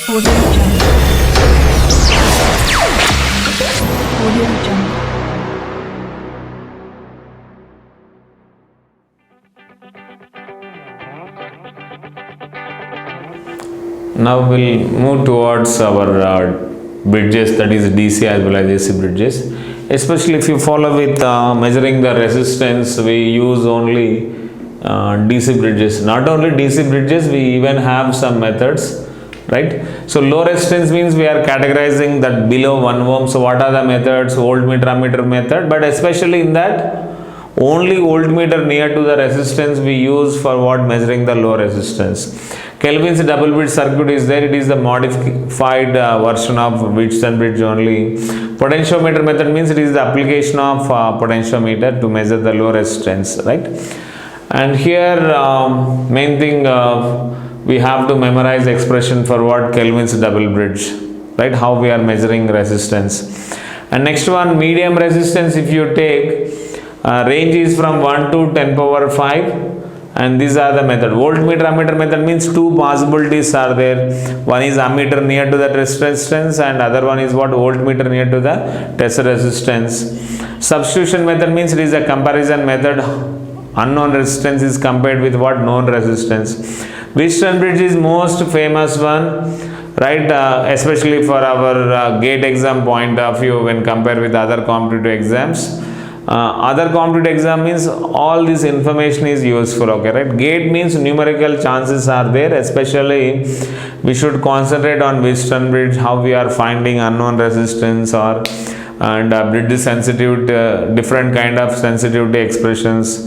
Audio Jungle. Audio Jungle. Now we'll move towards our bridges, that is DC as well as AC bridges. Especially if you follow with measuring the resistance, we use only DC bridges. Not only DC bridges, we even have some methods, right? So low resistance means we are categorizing that below 1 ohm. So what are the methods? Voltmeter, ammeter method, but especially in that only voltmeter near to the resistance we use for what? Measuring the low resistance. Kelvin's double bridge circuit is there. It is the modified version of Wheatstone bridge only. Potentiometer method means it is the application of potentiometer to measure the low resistance, right? And here main thing we have to memorize expression for what? Kelvin's double bridge, right? How we are measuring resistance. And next one, medium resistance, if you take range is from 1 to 10 power 5. And these are the method. Voltmeter, ammeter method means two possibilities are there. One is ammeter near to the test resistance and other one is what? Voltmeter near to the test resistance. Substitution method means it is a comparison method. Unknown resistance is compared with what? Known resistance. Wheatstone bridge is most famous one, right? Especially for our GATE exam point of view when compared with other competitive exams. Other competitive exam means all this information is useful, okay, right? GATE means numerical chances are there, especially we should concentrate on Wheatstone bridge, how we are finding unknown resistance or and bridge sensitivity, different kind of sensitivity expressions,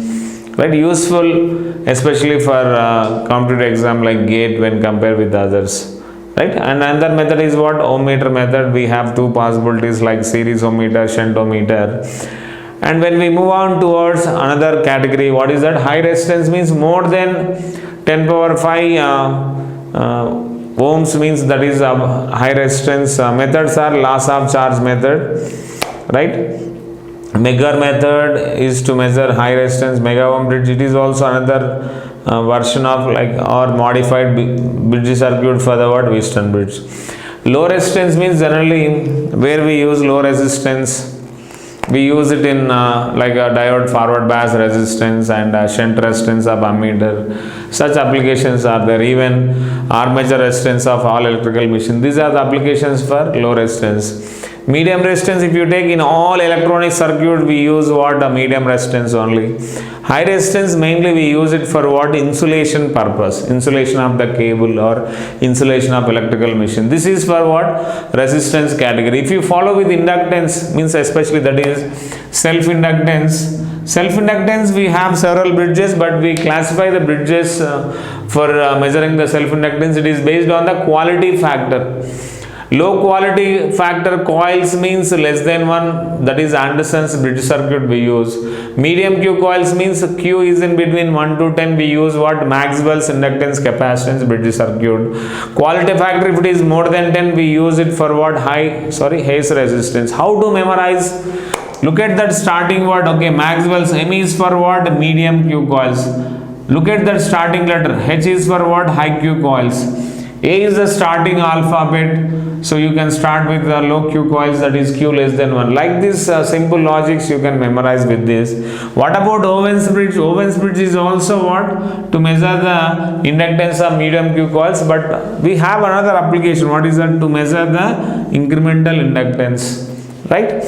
right? Useful especially for competitive exam like GATE when compared with others, right? And another method is what? Ohm meter method. We have two possibilities like series ohm meter, shunt ohm meter. And when we move on towards another category, what is that? High resistance means more than 10 power 5 ohms means that is high resistance. Methods are loss of charge method, right? Megger method is to measure high resistance. Mega ohm bridge, it is also another version of like or modified bridge circuit for the what? Wheatstone bridge. Low resistance means generally where we use low resistance, we use it in like a diode forward bias resistance and shunt resistance of ammeter. Such applications are there. Even armature resistance of all electrical machine. These are the applications for low resistance. Medium resistance, if you take in all electronic circuit, we use what? A medium resistance only. High resistance mainly we use it for what? Insulation purpose. Insulation of the cable or insulation of electrical machine. This is for what? Resistance category. If you follow with inductance, means especially that is self-inductance. Self-inductance, we have several bridges, but we classify the bridges for measuring the self-inductance. It is based on the quality factor. Low quality factor coils means less than 1, that is Anderson's bridge circuit we use. Medium Q coils means Q is in between 1 to 10, we use what? Maxwell's inductance capacitance bridge circuit. Quality factor, if it is more than 10, we use it for what? Hayes resistance. How to memorize? Look at that starting word, okay, Maxwell's. M is for what? Medium Q coils. Look at that starting letter. H is for what? High Q coils. A is the starting alphabet, so you can start with the low Q coils, that is Q less than 1. Like this simple logics you can memorize with this. What about Owen's bridge? Owen's bridge is also what? To measure the inductance of medium Q coils, but we have another application. What is that? To measure the incremental inductance, right?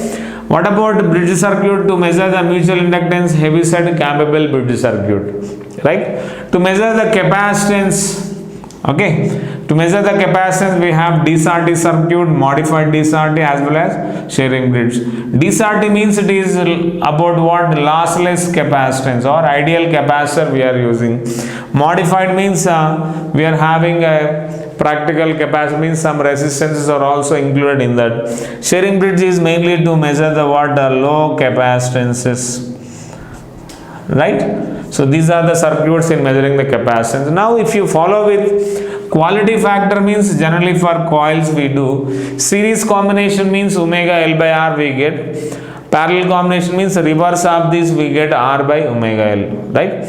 What about bridge circuit? To measure the mutual inductance, Heaviside Campbell bridge circuit, right? To measure the capacitance, okay, to measure the capacitance we have DCRT circuit, modified DCRT as well as sharing bridge. DCRT means it is about what? Lossless capacitance or ideal capacitor we are using. Modified means we are having a practical capacitor, means some resistances are also included in that. Sharing bridge is mainly to measure the what? Low capacitances, right? So these are the circuits in measuring the capacitance. Now if you follow with quality factor means generally for coils we do. Series combination means omega L by R we get. Parallel combination means reverse of this we get R by omega L, right?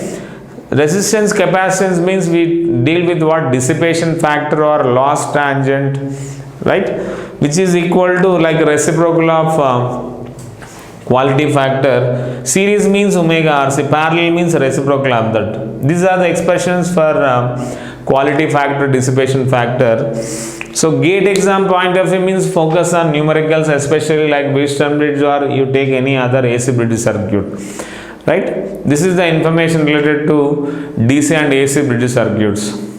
Resistance capacitance means we deal with what dissipation factor or loss tangent, right, which is equal to like reciprocal of quality factor. Series means omega RC, parallel means reciprocal of that. These are the expressions for quality factor, dissipation factor. So gate exam point of view means focus on numericals, especially like Wheatstone bridge, or you take any other AC bridge circuit, right? This is the information related to DC and AC bridge circuits.